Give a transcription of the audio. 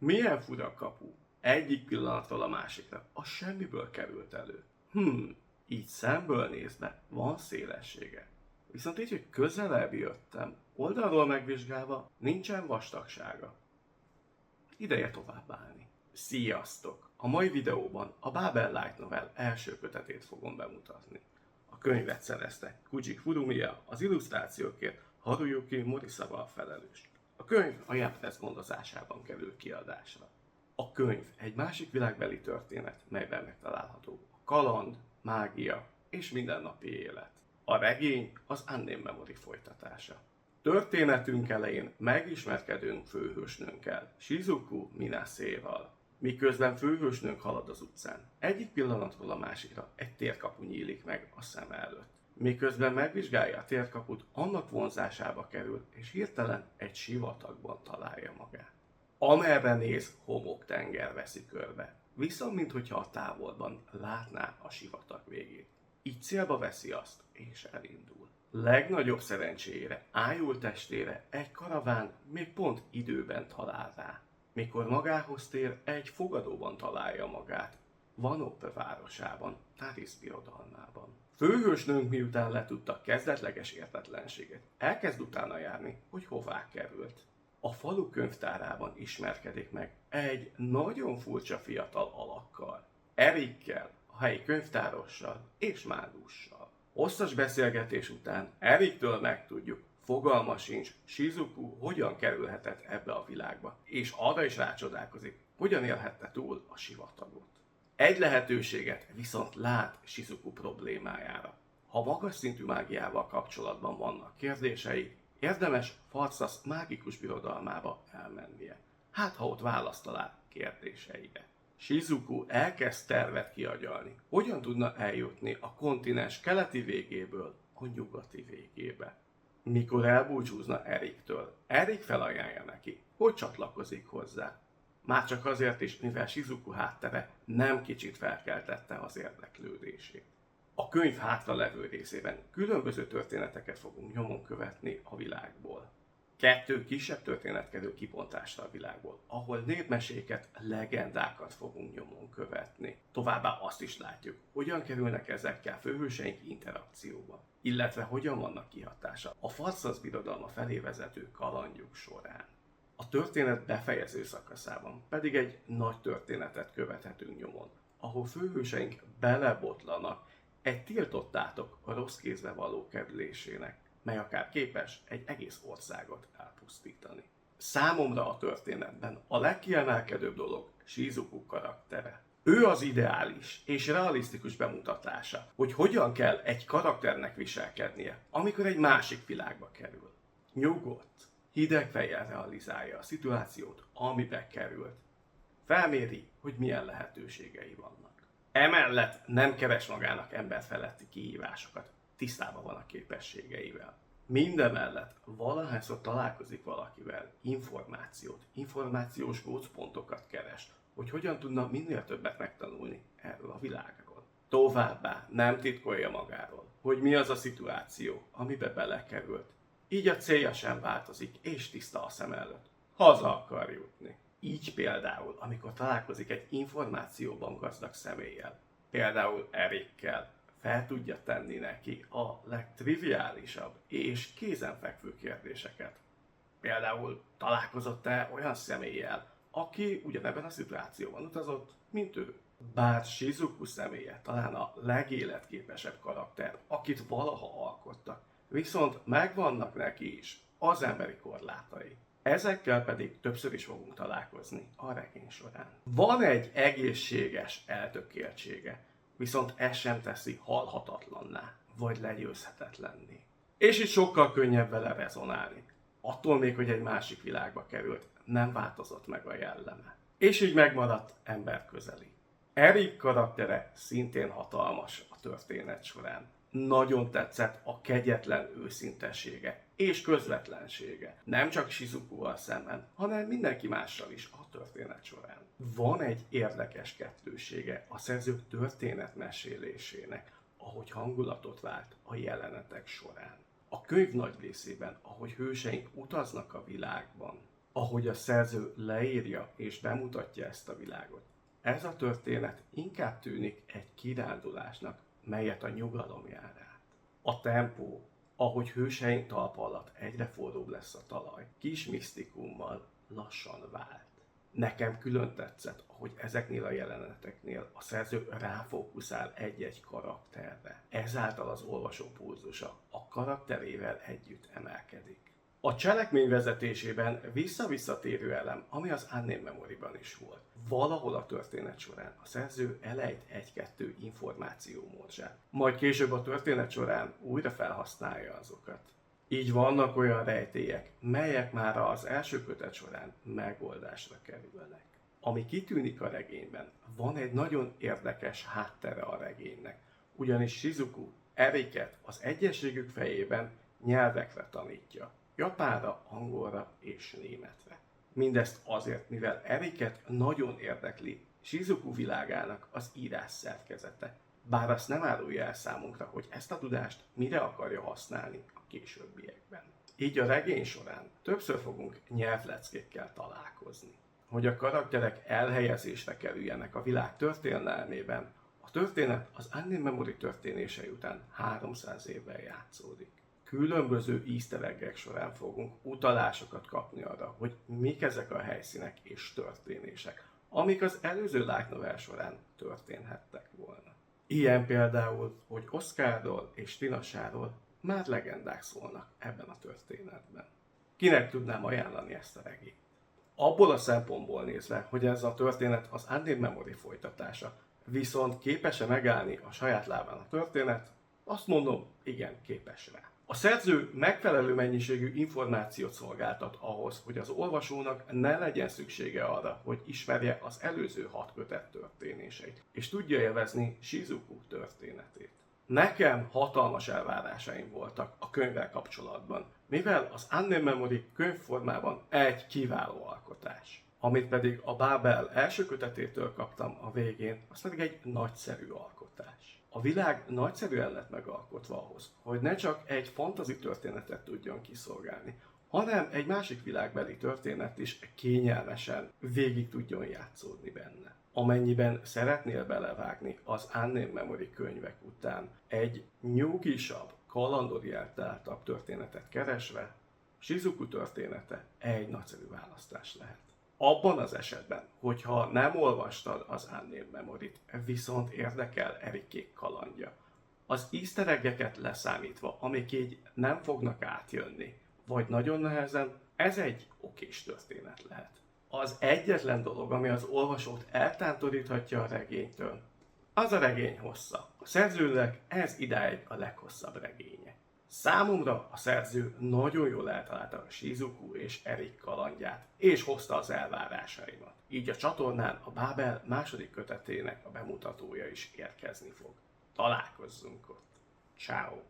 Milyen fura kapu. Egyik pillanatról a másikra. Az semmiből került elő. Így szemből nézve van szélessége. Viszont így, hogy közelebb jöttem, oldalról megvizsgálva nincsen vastagsága. Ideje tovább állni. Sziasztok! A mai videóban a Babel Light Novel első kötetét fogom bemutatni. A könyvet szerezte Koji Furumiya, az illusztrációkért Haruyuki Morisawa a felelős. A könyv a Jump gondozásában kerül kiadásra. A könyv egy másik világbeli történet, melyben megtalálható a kaland, mágia és mindennapi élet. A regény az Unnamed Memory folytatása. Történetünk elején megismerkedünk főhősnőnkkel, Shizuku Minaséval. Miközben főhősnőnk halad az utcán, egyik pillanatról a másikra egy térkapu nyílik meg a szeme előtt. Miközben megvizsgálja a térkaput, annak vonzásába kerül, és hirtelen egy sivatagban találja magát. Amerre néz, homoktenger veszi körbe, viszont minthogyha a távolban látná a sivatag végét. Így célba veszi azt, és elindul. Legnagyobb szerencséjére ájul testére egy karaván még pont időben talál rá. Mikor magához tér, egy fogadóban találja magát, Vanope városában, Taris birodalmában. Főhősnőnk miután letudta kezdetleges értetlenséget, elkezd utána járni, hogy hová került. A falu könyvtárában ismerkedik meg egy nagyon furcsa fiatal alakkal, Erikkel, a helyi könyvtárossal és mágussal. Hosszas beszélgetés után Eriktől megtudjuk, fogalma sincs, Shizuku hogyan kerülhetett ebbe a világba, és arra is rácsodálkozik, hogyan élhette túl a sivatagot. Egy lehetőséget viszont lát Shizuku problémájára. Ha magas szintű mágiával kapcsolatban vannak kérdései, érdemes Pharszas mágikus birodalmába elmennie. Hát ha ott választ talál kérdéseire. Shizuku elkezd tervet kiagyalni, hogyan tudna eljutni a kontinens keleti végéből a nyugati végébe. Mikor elbúcsúzna Eriktől, Erik felajánlja neki, hogy csatlakozik hozzá. Már csak azért is, mivel Shizuku háttere nem kicsit felkeltette az érdeklődését. A könyv hátralevő részében különböző történeteket fogunk nyomon követni a világból. 2 kisebb történet kerül kibontásra a világból, ahol népmeséket, legendákat fogunk nyomon követni. Továbbá azt is látjuk, hogyan kerülnek ezekkel főhőseink interakcióba, illetve hogyan vannak kihatása a Pharszas birodalma felé vezető kalandjuk során. A történet befejező szakaszában pedig egy nagy történetet követhetünk nyomon, ahol főhőseink belebotlanak egy tiltott átok a rossz kézbe való kerülésének, mely akár képes egy egész országot elpusztítani. Számomra a történetben a legkiemelkedőbb dolog Shizuku karaktere. Ő az ideális és realisztikus bemutatása, hogy hogyan kell egy karakternek viselkednie, amikor egy másik világba kerül. Nyugodt, hideg fejjel realizálja a szituációt, amibe került. Felméri, hogy milyen lehetőségei vannak. Emellett nem keres magának emberfeletti kihívásokat, tisztában van a képességeivel. Mindemellett valahányszor találkozik valakivel, információs gócpontokat keres, hogy hogyan tudna minél többet megtanulni erről a világról. Továbbá nem titkolja magáról, hogy mi az a szituáció, amibe belekerült. Így a célja sem változik, és tiszta a szem előtt. Haza akar jutni. Így például, amikor találkozik egy információban gazdag személlyel, például Erikkel, fel tudja tenni neki a legtriviálisabb és kézenfekvő kérdéseket. Például találkozott-e olyan személlyel, aki ugyanebben a szituációban utazott, mint ő. Bár Shizuku személye talán a legéletképesebb karakter, akit valaha alkottak, viszont megvannak neki is az emberi korlátai. Ezekkel pedig többször is fogunk találkozni a regény során. Van egy egészséges eltökéltsége, viszont ez sem teszi halhatatlanná, vagy legyőzhetetlenné. És itt sokkal könnyebb vele rezonálni. Attól még, hogy egy másik világba került, nem változott meg a jelleme. És így megmaradt emberközeli. Erik karaktere szintén hatalmas a történet során. Nagyon tetszett a kegyetlen őszintessége és közvetlensége. Nem csak Shizukuval szemben, hanem mindenki mással is a történet során. Van egy érdekes kettősége a szerzők történetmesélésének, ahogy hangulatot vált a jelenetek során. A könyv nagy részében, ahogy hőseink utaznak a világban, Ahogy a szerző leírja és bemutatja ezt a világot, ez a történet inkább tűnik egy kirándulásnak, melyet a nyugalom jár át. A tempó, ahogy hőseink talpa alatt egyre forróbb lesz a talaj, kis misztikummal lassan vált. Nekem külön tetszett, hogy ezeknél a jeleneteknél a szerző ráfókuszál egy-egy karakterre. Ezáltal az olvasó pulzusa a karakterével együtt emelkedik. A cselekmény vezetésében vissza-visszatérő elem, ami az Unnamed Memory-ban is volt. Valahol a történet során a szerző elejt egy-kettő információmorzsát, majd később a történet során újra felhasználja azokat. Így vannak olyan rejtélyek, melyek már az első kötet során megoldásra kerülnek. Ami kitűnik a regényben, van egy nagyon érdekes háttere a regénynek, ugyanis Shizuku Eriket az egyenségük fejében nyelvekre tanítja. Japánra, angolra és németre. Mindezt azért, mivel Eriket nagyon érdekli Shizuku világának az írás szerkezete, bár azt nem árulja el számunkra, hogy ezt a tudást mire akarja használni a későbbiekben. Így a regény során többször fogunk nyelvleckékkel találkozni. Hogy a karakterek elhelyezésre kerüljenek a világ történelmében, a történet az Unnamed Memory történései után 300 évvel játszódik. Különböző easter egg-ek során fogunk utalásokat kapni arra, hogy mik ezek a helyszínek és történések, amik az előző light novel során történhettek volna. Ilyen például, hogy Oscarról és Tinasáról már legendák szólnak ebben a történetben. Kinek tudnám ajánlani ezt a regényt? Abból a szempontból nézve, hogy ez a történet az Unnamed Memory folytatása, viszont képes-e megállni a saját lábán a történet, azt mondom, igen, képes rá. A szerző megfelelő mennyiségű információt szolgáltat ahhoz, hogy az olvasónak ne legyen szüksége arra, hogy ismerje az előző 6 kötet történéseit, és tudja élvezni Shizuku történetét. Nekem hatalmas elvárásaim voltak a könyvvel kapcsolatban, mivel az Unnamed Memory könyvformában egy kiváló alkotás. Amit pedig a Bábel első kötetétől kaptam a végén, az pedig egy nagyszerű alkotás. A világ nagyszerűen lett megalkotva ahhoz, hogy ne csak egy fantasy történetet tudjon kiszolgálni, hanem egy másik világbeli történet is kényelmesen végig tudjon játszódni benne. Amennyiben szeretnél belevágni az Unnamed Memory könyvek után egy nyugisabb, kalandorientáltabb történetet keresve, Shizuku története egy nagyszerű választás lehet. Abban az esetben, hogyha nem olvastad az Unnamed Memoryt, viszont érdekel Erikék kalandja, az easter egg-eket leszámítva, amik így nem fognak átjönni, vagy nagyon nehezen, ez egy okés történet lehet. Az egyetlen dolog, ami az olvasót eltántoríthatja a regénytől, az a regény hossza. A szerzőnek ez idáig a leghosszabb regénye. Számomra a szerző nagyon jól eltalálta a Shizuku és Erik kalandját, és hozta az elvárásaimat. Így a csatornán a Bábel második kötetének a bemutatója is érkezni fog. Találkozzunk ott. Ciao.